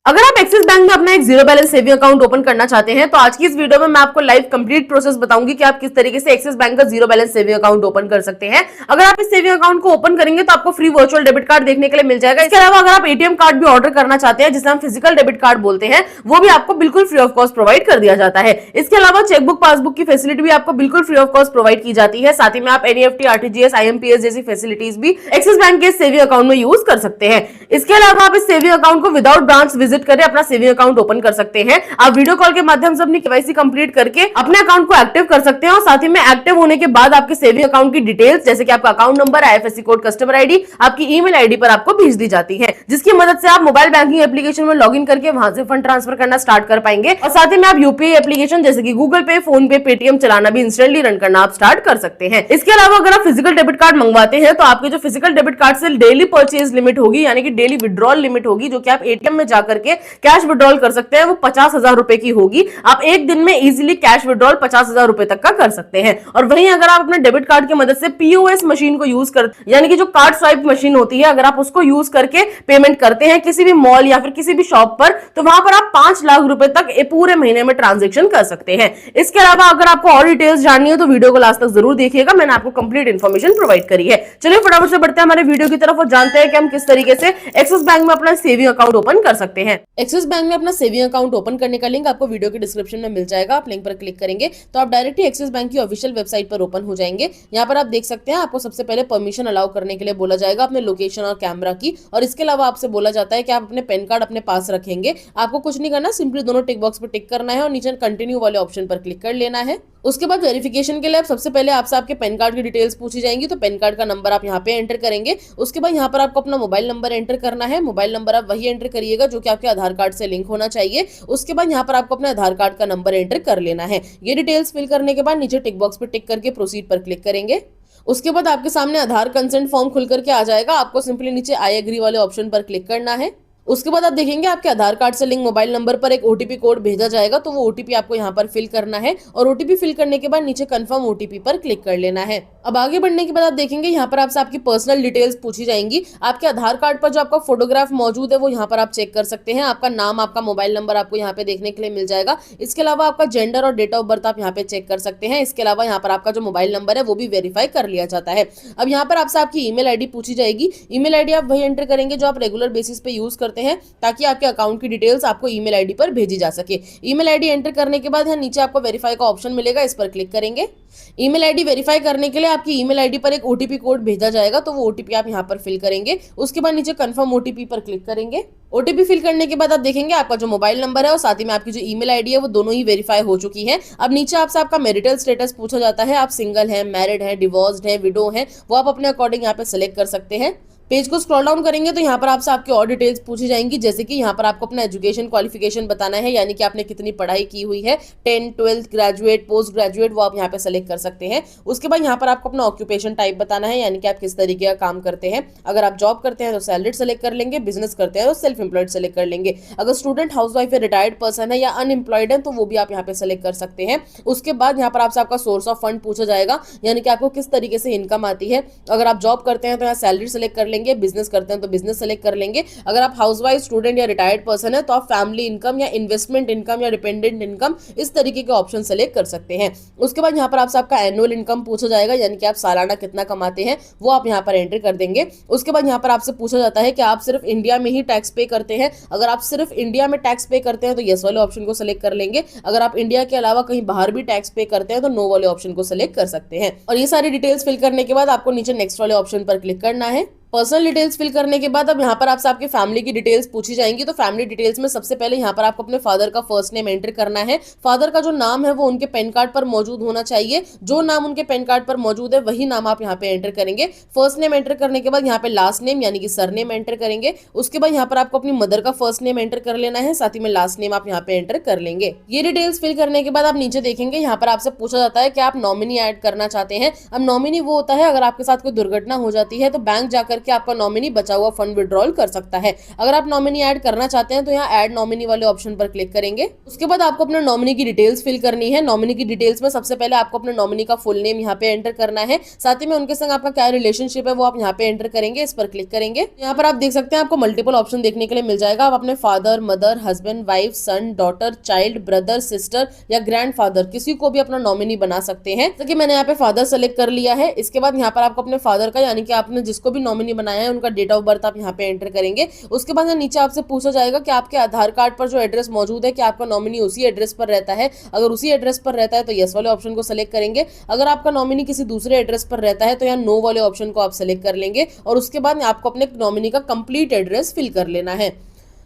अगर आप axis bank में अपना एक zero balance saving account open करना चाहते हैं तो आज की इस वीडियो में मैं आपको लाइव कंप्लीट प्रोसेस बताऊंगी कि आप किस तरीके से एक्सिस बैंक का zero balance saving account open कर सकते हैं। अगर आप इस सेविंग अकाउंट को ओपन करेंगे तो आपको फ्री वर्चुअल डेबिट कार्ड देखने के लिए मिल जाएगा। इसके अलावा अगर आप एटीएम कार्ड भी ऑर्डर करना चाहते हैं जिसे हम फिजिकल डेबिट कार्ड बोलते हैं, वो भी आपको बिल्कुल फ्री ऑफ कॉस्ट प्रोवाइड कर दिया जाता है। इसके अलावा चेकबुक पासबुक की फैसिलिटी भी आपको बिल्कुल फ्री ऑफ कॉस्ट प्रोवाइड की जाती है। साथ ही में आप एनईएफटी, आरटीजीएस, आईएमपीएस जैसी फैसिलिटीज भी एक्सिस बैंक के सेविंग अकाउंट में यूज कर सकते हैं। इसके अलावा आप इस सेविंग अकाउंट को विदाउट ब्रांच विजिट करके अपना सेविंग अकाउंट ओपन कर सकते हैं। आप वीडियो कॉल के माध्यम से अपनी केवाईसी कंप्लीट करके अपने अकाउंट को एक्टिव कर सकते हैं और साथ ही में एक्टिव होने के बाद आपके सेविंग अकाउंट की डिटेल्स जैसे कि आपका account number, IFSC code, customer ID आपकी ईमेल आईडी पर आपको भेज दी जाती है, जिसकी मदद से आप मोबाइल बैंकिंग एप्लीकेशन में लॉगिन करके वहां से फंड ट्रांसफर करना स्टार्ट कर पाएंगे। और साथ ही में आप यूपीआई एप्लीकेशन जैसे कि गूगल पे, फोन पे, पेटीएम चलाना भी इंस्टेंटली रन करना आप स्टार्ट कर सकते हैं। इसके अलावा अगर आप फिजिकल डेबिट कार्ड मंगवाते हैं तो आपके जो फिजिकल डेबिट कार्ड से डेली परचेज लिमिट होगी यानी कि डेली विड्रॉल लिमिट होगी, जो कि आप एटीएम में जाकर के कैश विड्रॉल कर सकते हैं, वो 50,000 रुपए की होगी। आप एक दिन में इजीली कैश विड्रॉल 50,000 रुपए तक का कर सकते हैं। और वहीं अगर आप अपने डेबिट कार्ड की मदद से पीओएस मशीन को यूज कर यानी कि जो कार्ड स्वाइप मशीन होती है, अगर आप उसको यूज करके पेमेंट करते हैं किसी भी मॉल या फिर किसी भी शॉप पर, तो वहां पर आप 5 लाख रुपए तक पूरे महीने में ट्रांजेक्शन कर सकते हैं। इसके अलावा अगर आपको और डिटेल्स जाननी है तो वीडियो को लास्ट तक जरूर देखिएगा, मैंने आपको कंप्लीट इन्फॉर्मेशन प्रोवाइड करी है। चलिए फटाफट से बढ़ते हैं हमारे वीडियो की तरफ और जानते हैं कि हम किस तरीके से एक्सिस बैंक में अपना सेविंग अकाउंट ओपन कर सकते हैं। एक्सिस बैंक में अपना सेविंग अकाउंट ओपन करने का लिंक आपको वीडियो के डिस्क्रिप्शन में मिल जाएगा। आप लिंक पर क्लिक करेंगे तो आप डायरेक्ट ही एक्सिस बैंक की ऑफिशियल वेबसाइट पर ओपन हो जाएंगे। यहाँ पर आप देख सकते हैं आपको सबसे पहले परमिशन अलाउ करने के लिए बोला जाएगा अपने लोकेशन और कैमरा की, और इसके अलावा आपसे बोला जाता है कि आप अपने पैन कार्ड अपने पास रखेंगे। आपको कुछ नहीं करना, सिंपली दोनों टिक बॉक्स पर टिक करना है और नीचे कंटिन्यू वाले ऑप्शन पर क्लिक कर लेना है। उसके बाद वेरिफिकेशन के लिए आप सबसे पहले आपसे आपके पैन कार्ड की डिटेल्स पूछी जाएंगी, तो पैन कार्ड का नंबर आप यहाँ पे एंटर करेंगे। उसके बाद यहाँ पर आपको अपना मोबाइल नंबर एंटर करना है। मोबाइल नंबर आप वही एंटर करिएगा जो कि आपके आधार कार्ड से लिंक होना चाहिए। उसके बाद यहाँ पर आपको अपने आधार कार्ड का नंबर एंटर कर लेना है। ये डिटेल्स फिल करने के बाद नीचे टिक बॉक्स पर टिक करके प्रोसीड पर क्लिक करेंगे। उसके बाद आपके सामने आधार कंसेंट फॉर्म खुल करके आ जाएगा। आपको सिंपली नीचे आई एग्री वाले ऑप्शन पर क्लिक करना है। उसके बाद आप देखेंगे आपके आधार कार्ड से लिंक मोबाइल नंबर पर एक ओटीपी कोड भेजा जाएगा, तो वो ओटीपी आपको यहाँ पर फिल करना है और ओटीपी फिल करने के बाद नीचे कंफर्म ओटीपी पर क्लिक कर लेना है। अब आगे बढ़ने के बाद आप देखेंगे यहाँ पर आपसे आपकी पर्सनल डिटेल्स पूछी जाएंगी। आपके आधार कार्ड पर जो आपका फोटोग्राफ मौजूद है वो यहाँ पर आप चेक कर सकते हैं। आपका नाम, आपका मोबाइल नंबर आपको यहाँ पे देखने के लिए मिल जाएगा। इसके अलावा आपका जेंडर और डेट ऑफ बर्थ आप यहाँ पे चेक कर सकते हैं। इसके अलावा यहाँ पर आपका जो मोबाइल नंबर है वो भी वेरीफाई कर लिया जाता है। अब यहाँ पर आपसे आपकी ईमेल आईडी पूछी जाएगी। ईमेल आईडी आप वही एंटर करेंगे जो आप रेगुलर बेसिस पे यूज करते हैं, ताकि आपके अकाउंट की डिटेल्स आपको ईमेल आईडी पर भेजी जा सके। ईमेल आईडी एंटर करने के बाद यहाँ नीचे आपको वेरीफाई का ऑप्शन मिलेगा, इस पर क्लिक करेंगे। ईमेल आईडी वेरीफाई करने के लिए आपकी ईमेल आईडी पर एक ओटीपी कोड भेजा जाएगा, तो वो ओटीपी आप यहाँ पर फिल करेंगे। उसके बाद नीचे कंफर्म ओटीपी पर क्लिक करेंगे। ओटीपी फिल करने के बाद आप देखेंगे आपका जो मोबाइल नंबर है और साथ ही में आपकी जो ईमेल आईडी है वो दोनों ही वेरीफाई हो चुकी है। अब नीचे आपसे आपका मैरिटल स्टेटस पूछा जाता है। आप सिंगल हैं, मैरिड हैं, डिवोर्स्ड हैं, विडो हैं, वो आप अपने अकॉर्डिंग यहाँ पे सिलेक्ट कर सकते हैं। पेज को स्क्रॉल डाउन करेंगे तो यहाँ पर आपसे आपकी और डिटेल्स पूछी जाएंगी, जैसे कि यहाँ पर आपको अपना एजुकेशन क्वालिफिकेशन बताना है, यानी कि आपने कितनी पढ़ाई की हुई है, 10th, 12th, graduate, post graduate, वो आप यहाँ पे सेलेक्ट कर सकते हैं। उसके बाद यहाँ पर आपको अपना ऑक्यूपेशन टाइप बताना है, यानी कि आप किस तरीके का काम करते हैं। अगर आप जॉब करते हैं तो सैलरीड सेलेक्ट कर लेंगे, बिजनेस करते हैं तो सेल्फ एम्प्लॉयड सेलेक्ट कर लेंगे। अगर स्टूडेंट, हाउसवाइफ या रिटायर्ड पर्सन है या अनएम्प्लॉयड है तो वो भी आप यहाँ पे सेलेक्ट कर सकते हैं। उसके बाद यहाँ पर आपसे आपका सोर्स ऑफ फंड पूछा जाएगा, यानी कि आपको किस तरीके से इनकम आती है। अगर आप जॉब करते हैं तो यहाँ सैलरी सेलेक्ट कर लेंगे, बिजनेस करते हैं तो बिजनेस सेलेक्ट कर लेंगे। अगर आप हाउसवाइफ, स्टूडेंट या रिटायर्ड पर्सन है तो आप फैमिली इनकम या इन्वेस्टमेंट इनकम या डिपेंडेंट इनकम, इस तरीके के ऑप्शन सेलेक्ट कर सकते हैं। उसके बाद यहाँ पर आपसे आपका एनुअल इनकम पूछा जाएगा, यानी कि आप सालाना कितना कमाते हैं, वो आप यहाँ पर एंटर कर देंगे। उसके बाद यहाँ पर आपसे पूछा जाता है कि आप सिर्फ इंडिया में ही टैक्स पे करते हैं। अगर आप सिर्फ इंडिया में टैक्स पे करते हैं तो यस वाले ऑप्शन को सिलेक्ट कर लेंगे। अगर आप इंडिया के अलावा कहीं बाहर भी टैक्स पे करते हैं तो नो वाले ऑप्शन को सिलेक्ट कर सकते हैं। और ये सारी डिटेल्स फिल करने के बाद आपको नीचे नेक्स्ट वाले ऑप्शन पर क्लिक करना है। पर्सनल डिटेल्स फिल करने के बाद अब यहाँ पर आपसे आपके फैमिली की डिटेल्स पूछी जाएंगी, तो फैमिली डिटेल्स में सबसे पहले यहाँ पर आपको अपने फादर का फर्स्ट नेम एंटर करना है। फादर का जो नाम है वो उनके पैन कार्ड पर मौजूद होना चाहिए। जो नाम उनके पैन कार्ड पर मौजूद है वही नाम आप यहाँ पे एंटर करेंगे। फर्स्ट नेम एंटर करने के बाद यहाँ पे लास्ट नेम यानी कि सरनेम एंटर करेंगे। उसके बाद यहाँ पर आपको अपनी मदर का फर्स्ट नेम एंटर कर लेना है, साथ ही में लास्ट नेम आप यहाँ पे एंटर कर लेंगे। ये डिटेल्स फिल करने के बाद आप नीचे देखेंगे यहाँ पर आपसे पूछा जाता है कि आप नॉमिनी ऐड करना चाहते हैं। अब नॉमिनी वो होता है अगर आपके साथ कोई दुर्घटना हो जाती है तो बैंक जाकर करके आपका नॉमिनी बचा हुआ फंड विड्रॉल कर सकता है। अगर आप नॉमिनी ऐड करना चाहते हैं तो यहाँ ऐड नॉमिनी वाले ऑप्शन पर क्लिक करेंगे। उसके बाद आपको अपने नॉमिनी की डिटेल्स फिल करनी है। नॉमिनी की डिटेल्स में सबसे पहले आपको अपने नॉमिनी का फुल नेम यहाँ पे एंटर करना है, साथ ही में उनके संग आपका क्या रिलेशनशिप है वो आप यहाँ पे एंटर करेंगे। इस पर क्लिक करेंगे। यहाँ पर आप देख सकते हैं आपको मल्टीपल ऑप्शन देखने के लिए मिल जाएगा। आप अपने फादर, मदर, हस्बैंड, वाइफ, सन, डॉटर, चाइल्ड, ब्रदर, सिस्टर या ग्रैंडफादर किसी को भी अपना नॉमिनी बना सकते हैं। तो कि मैंने यहाँ पे फादर सेलेक्ट कर लिया है। इसके बाद यहाँ पर आपको अपने फादर का यानी कि आपने जिसको भी नॉमिनी बनाया है उनका डेट ऑफ बर्थ आप यहाँ पे एंटर करेंगे। उसके बाद नीचे आपसे पूछा जाएगा कि आपके आधार कार्ड पर जो एड्रेस मौजूद है कि आपका नॉमिनी उसी एड्रेस पर रहता है। अगर उसी एड्रेस पर रहता है तो यस वाले ऑप्शन को सिलेक्ट करेंगे। अगर आपका नॉमिनी किसी दूसरे एड्रेस पर रहता है तो यहाँ नो वाले ऑप्शन को आप सिलेक्ट कर लेंगे और उसके बाद आपको अपने नॉमिनी का कंप्लीट एड्रेस फिल कर लेना है।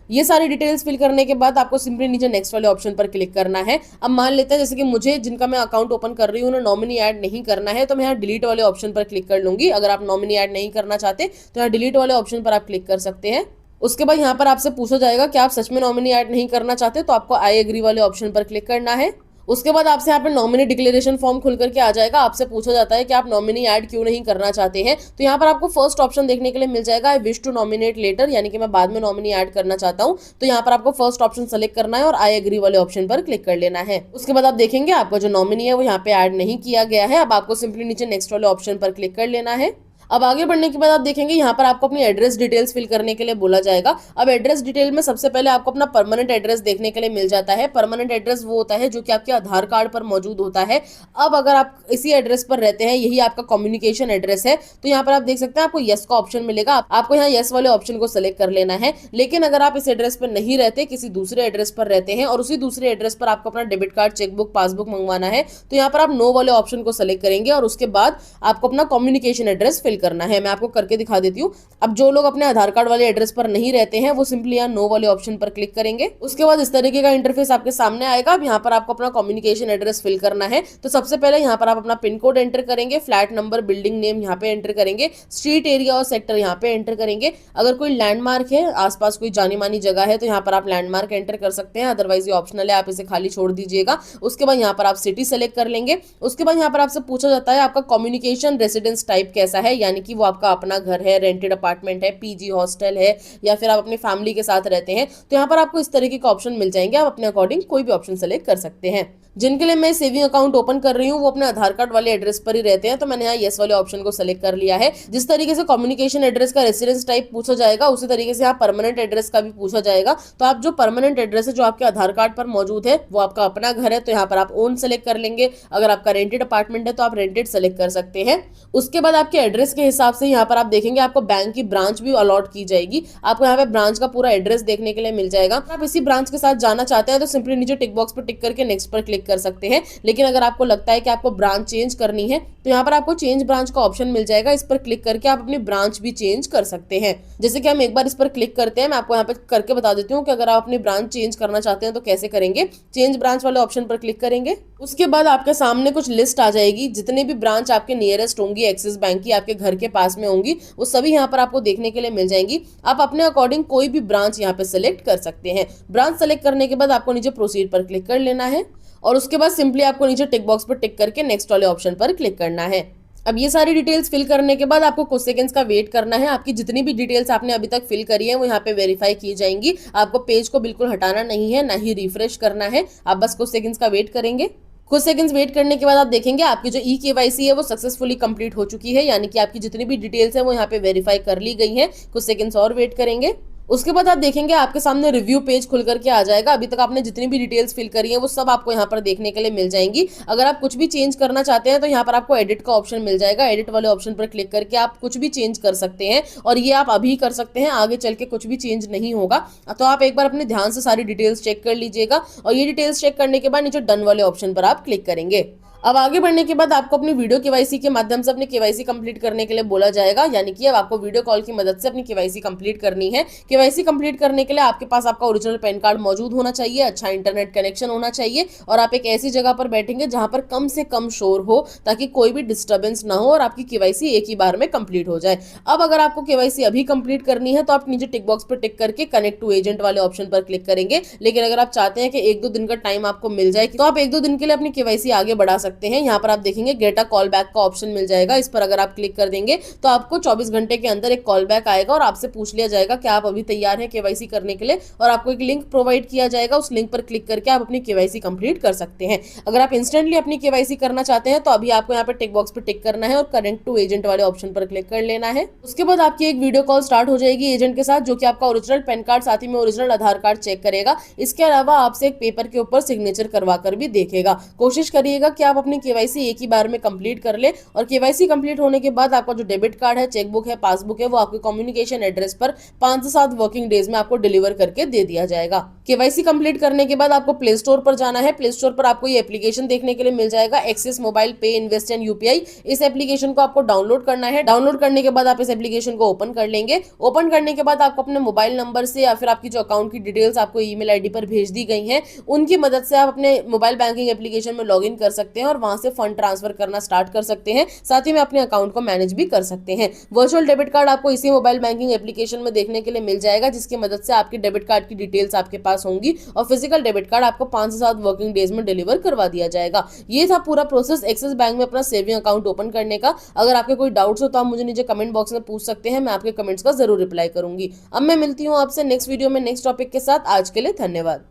ये सारी डिटेल्स फिल करने के बाद आपको सिंपली नीचे नेक्स्ट वाले ऑप्शन पर क्लिक करना है। अब मान लेते हैं जैसे कि मुझे जिनका मैं अकाउंट ओपन कर रही हूँ उन्हें नॉमिनी ऐड नहीं करना है तो मैं यहाँ डिलीट वाले ऑप्शन पर क्लिक कर लूंगी। अगर आप नॉमिनी ऐड नहीं करना चाहते तो यहाँ डिलीट वाले ऑप्शन पर आप क्लिक कर सकते हैं। उसके बाद यहाँ पर आपसे पूछा जाएगा कि आप सच में नॉमिनी ऐड नहीं करना चाहते तो आपको आई एग्री वाले ऑप्शन पर क्लिक करना है। उसके बाद आपसे यहाँ पे नॉमिनी डिक्लेरेशन फॉर्म खुल करके आ जाएगा। आपसे पूछा जाता है कि आप नॉमिनी ऐड क्यों नहीं करना चाहते हैं। तो यहाँ पर आपको फर्स्ट ऑप्शन देखने के लिए मिल जाएगा I wish to nominate letter, यानी कि मैं बाद में नॉमिनी ऐड करना चाहता हूँ। तो यहाँ पर आपको फर्स्ट ऑप्शन सेलेक्ट करना है और आई एग्री वाले ऑप्शन पर क्लिक कर लेना है। उसके बाद आप देखेंगे आपका जो नॉमिनी है वो यहाँ पे ऐड नहीं किया गया है। अब आपको सिंपली नीचे नेक्स्ट वाले ऑप्शन पर क्लिक कर लेना है। अब आगे बढ़ने के बाद आप देखेंगे यहाँ पर आपको अपनी एड्रेस डिटेल्स फिल करने के लिए बोला जाएगा। अब एड्रेस डिटेल में सबसे पहले आपको अपना परमानेंट एड्रेस देखने के लिए मिल जाता है। परमानेंट एड्रेस वो होता है जो कि आपके आधार कार्ड पर मौजूद होता है। अब अगर आप इसी एड्रेस पर रहते हैं, यही आपका कम्युनिकेशन एड्रेस है, तो यहाँ पर आप देख सकते हैं आपको यस का ऑप्शन मिलेगा। आपको यहाँ यस वाले ऑप्शन को सिलेक्ट कर लेना है। लेकिन अगर आप इस एड्रेस पर नहीं रहते, किसी दूसरे एड्रेस पर रहते हैं और उसी दूसरे एड्रेस पर आपको अपना डेबिट कार्ड, चेकबुक, पासबुक मंगवाना है तो यहाँ पर आप नो वाले ऑप्शन को सिलेक्ट करेंगे और उसके बाद आपको अपना कम्युनिकेशन एड्रेस फिल करना है। मैं आपको करके दिखा देती हूँ। अब जो लोग अपने आधार कार्ड वाले एड्रेस पर नहीं रहते हैं वो सिंपली यहाँ नो वाले ऑप्शन पर क्लिक करेंगे। उसके बाद इस तरीके का इंटरफेस आपके सामने आएगा। अब यहाँ पर आपको अपना कम्युनिकेशन एड्रेस फिल करना है। तो सबसे पहले यहाँ पर आप अपना पिन कोड एंटर करेंगे, फ्लैट नंबर, बिल्डिंग नेम यहाँ पे एंटर करेंगे, स्ट्रीट एरिया और सेक्टर यहाँ पे एंटर करेंगे। अगर कोई लैंडमार्क है, आसपास कोई जानी मानी जगह है तो यहाँ पर आप लैंडमार्क एंटर कर सकते हैं, अदरवाइज ये ऑप्शनल है, आप इसे खाली छोड़ दीजिएगा। उसके बाद यहाँ पर आप सिटी सेलेक्ट कर लेंगे। उसके बाद यहाँ पर आपसे पूछा जाता है आपका कम्युनिकेशन रेसिडेंस टाइप कैसा है, यानी कि वो आपका अपना घर है, रेंटेड अपार्टमेंट है, पीजी हॉस्टल है या फिर आप अपनी फैमिली के साथ रहते हैं। तो यहाँ पर आपको इस तरीके का ऑप्शन मिल जाएंगे। आप अपने अकॉर्डिंग कोई भी ऑप्शन सेलेक्ट कर सकते हैं। जिनके लिए मैं सेविंग अकाउंट ओपन कर रही हूँ वो अपने आधार कार्ड वाले एड्रेस पर ही रहते हैं तो मैंने यहाँ येस वाले ऑप्शन को सेलेक्ट कर लिया है। जिस तरीके से कम्युनिकेशन एड्रेस का रेसिडेंस टाइप पूछा जाएगा उसी तरीके से यहाँ परमानेंट एड्रेस का भी पूछा जाएगा। तो आप जो परमानेंट एड्रेस है जो आपके आधार कार्ड पर मौजूद है वो आपका अपना घर है तो यहाँ पर आप ओन सेलेक्ट कर लेंगे। अगर आपका रेंटेड अपार्टमेंट है तो आप रेंटेड सेलेक्ट कर सकते हैं। उसके बाद आपके एड्रेस के हिसाब से यहाँ पर आप देखेंगे आपको बैंक की ब्रांच भी अलॉट की जाएगी। आपको यहाँ पे ब्रांच का पूरा एड्रेस देखने के लिए मिल जाएगा। आप इसी ब्रांच के साथ जाना चाहते हैं तो सिंपली नीचे टिक बॉक्स पर टिक करके नेक्स्ट पर क्लिक कर सकते हैं। लेकिन अगर आपको लगता है कि आपको ब्रांच चेंज करनी है तो यहाँ पर आपको चेंज ब्रांच का ऑप्शन मिल जाएगा। इस पर क्लिक करके आप अपनी ब्रांच भी चेंज कर सकते हैं। जैसे कि हम एक बार इस पर क्लिक करते हैं, मैं आपको यहाँ पे करके बता देती हूँ कि अगर आप अपनी ब्रांच चेंज करना चाहते हैं तो कैसे करेंगे। चेंज ब्रांच वाले ऑप्शन पर क्लिक करेंगे। उसके बाद आपके सामने कुछ लिस्ट आ जाएगी, जितने भी ब्रांच आपके नियरेस्ट होंगी एक्सिस बैंक की, आपके घर के पास में होंगी, वो सभी यहाँ पर आपको देखने के लिए मिल जाएंगी। आप अपने अकॉर्डिंग कोई भी ब्रांच यहाँ पे सेलेक्ट कर सकते हैं। ब्रांच सेलेक्ट करने के बाद आपको नीचे प्रोसीड पर क्लिक कर लेना है और उसके बाद सिंपली आपको नीचे टिक बॉक्स पर टिक करके नेक्स्ट वाले ऑप्शन पर क्लिक करना है। अब ये सारी डिटेल्स फिल करने के बाद आपको कुछ सेकंड्स का वेट करना है। आपकी जितनी भी डिटेल्स आपने अभी तक फिल करी है वो यहाँ पे वेरीफाई की जाएंगी। आपको पेज को बिल्कुल हटाना नहीं है, ना ही रिफ्रेश करना है। आप बस कुछ सेकंड्स का वेट करेंगे। कुछ सेकंड्स वेट करने के बाद आप देखेंगे आपकी जो ई-केवाईसी है वो सक्सेसफुली कंप्लीट हो चुकी है, यानी कि आपकी जितनी भी डिटेल्स है वो यहाँ पे वेरीफाई कर ली गई है। कुछ सेकंड्स और वेट करेंगे। उसके बाद आप देखेंगे आपके सामने रिव्यू पेज खुल करके आ जाएगा। अभी तक आपने जितनी भी डिटेल्स फिल करी है वो सब आपको यहाँ पर देखने के लिए मिल जाएंगी। अगर आप कुछ भी चेंज करना चाहते हैं तो यहाँ पर आपको एडिट का ऑप्शन मिल जाएगा। एडिट वाले ऑप्शन पर क्लिक करके आप कुछ भी चेंज कर सकते हैं और ये आप अभी कर सकते हैं, आगे चल के कुछ भी चेंज नहीं होगा। तो आप एक बार अपने ध्यान से सारी डिटेल्स चेक कर लीजिएगा और ये डिटेल्स चेक करने के बाद नीचे डन वाले ऑप्शन पर आप क्लिक करेंगे। अब आगे बढ़ने के बाद आपको अपनी वीडियो केवाईसी के माध्यम से अपनी केवाईसी कंप्लीट करने के लिए बोला जाएगा, यानी कि अब आपको वीडियो कॉल की मदद से अपनी केवाईसी कंप्लीट करनी है। केवाईसी कंप्लीट करने के लिए आपके पास आपका ओरिजिनल पैन कार्ड मौजूद होना चाहिए, अच्छा इंटरनेट कनेक्शन होना चाहिए और आप एक ऐसी जगह पर बैठेंगे जहां पर कम से कम शोर हो ताकि कोई भी डिस्टर्बेंस ना हो और आपकी केवाईसी एक ही बार में कंप्लीट हो जाए। अब अगर आपको केवाईसी अभी कंप्लीट करनी है तो आप नीचे टिक बॉक्स पर टिक करके कनेक्ट टू एजेंट वाले ऑप्शन पर क्लिक करेंगे। लेकिन अगर आप चाहते हैं कि 1-2 दिन का टाइम आपको मिल जाए तो आप 1-2 दिन के लिए अपनी केवाईसी आगे बढ़ा सकते सकते हैं। यहाँ पर आप देखेंगे गेट अ कॉल बैक का ऑप्शन मिल जाएगा, इस पर अगर आप क्लिक कर देंगे तो आपको 24 घंटे के अंदर एक कॉल बैक आएगा और आपसे पूछ लिया जाएगा कि आप अभी तैयार हैं केवाईसी करने के लिए, और आपको एक लिंक प्रोवाइड किया जाएगा। उस लिंक पर क्लिक करके आप अपनी केवाईसी कंप्लीट कर सकते हैं। अगर आप इंस्टेंटली अपनी केवाईसी करना चाहते हैं तो अभी आपको यहाँ पर टिक बॉक्स पर टिक करना है और कनेक्ट टू एजेंट वाले ऑप्शन पर क्लिक कर लेना है। उसके बाद आपकी एक वीडियो कॉल स्टार्ट हो जाएगी एजेंट के साथ, जो कि आपका ओरिजिनल पैन कार्ड साथ ही में ओरिजिनल आधार कार्ड चेक करेगा। इसके अलावा आपसे एक पेपर के ऊपर सिग्नेचर करवा कर भी देखेगा। कोशिश करिएगा कि आप अपनी केवाईसी एक ही बार में कंप्लीट कर ले, और केवाईसी कंप्लीट होने के बाद आपका जो डेबिट कार्ड है, चेकबुक है, पासबुक है, वो आपके कम्युनिकेशन एड्रेस पर 5 से 7 वर्किंग डेज में आपको डिलीवर करके दे दिया जाएगा। केवाईसी कंप्लीट करने के बाद आपको प्ले स्टोर पर जाना है। प्ले स्टोर पर आपको ये एप्लीकेशन देखने के लिए मिल जाएगा, एक्सिस मोबाइल पे इन्वेस्ट एंड यूपीआई। इस एप्लीकेशन को आपको डाउनलोड करना है। डाउनलोड करने के बाद आप इस एप्लीकेशन को ओपन कर लेंगे। ओपन करने के बाद आपको अपने मोबाइल नंबर से या फिर आपकी जो अकाउंट की डिटेल्स आपको ईमेल आईडी पर भेज दी गई हैं, उनकी मदद से आप अपने मोबाइल बैंकिंग एप्लीकेशन में लॉगिन कर सकते हैं और वहां से फंड ट्रांसफर करना स्टार्ट कर सकते हैं। साथ ही में अपने अकाउंट को मैनेज भी कर सकते हैं। वर्चुअल डेबिट कार्ड आपको इसी मोबाइल बैंकिंग एप्लीकेशन में देखने के लिए मिल जाएगा, जिसकी मदद से आपके डेबिट कार्ड की डिटेल्स आपके पास होंगी और फिजिकल डेबिट कार्ड आपको 5 से 7 वर्किंग डेज में डिलीवर करवा दिया जाएगा। ये था पूरा प्रोसेस एक्सिस बैंक में अपना सेविंग अकाउंट ओपन करने का। अगर आपके कोई डाउट्स हो तो आप मुझे नीचे कमेंट बॉक्स में पूछ सकते हैं, मैं आपके कमेंट्स का जरूर रिप्लाई करूंगी। अब मैं मिलती हूँ आपसे नेक्स्ट वीडियो में नेक्स्ट टॉपिक के साथ। आज के लिए धन्यवाद।